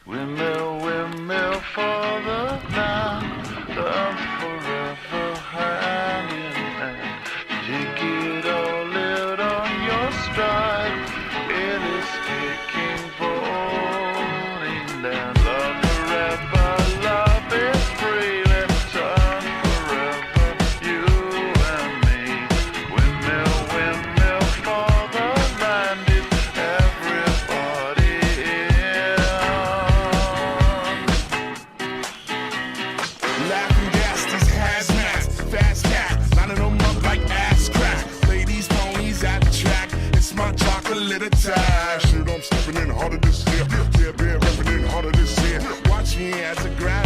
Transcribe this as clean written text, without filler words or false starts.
Windmill, windmill for the land of forever, hand in hand. Take it all out on your stride. It is taking falling down. Love forever, love is free. Let's turn forever, you and me. Windmill, windmill for the land. Is everybody in? Laughing gas, these hazmats, fast cat, lining them up like ass crack. Ladies, ponies at the track, it's my chocolate attack. Shit, I'm stepping in harder this year. Yeah, repping in harder this year. Watch me as I grab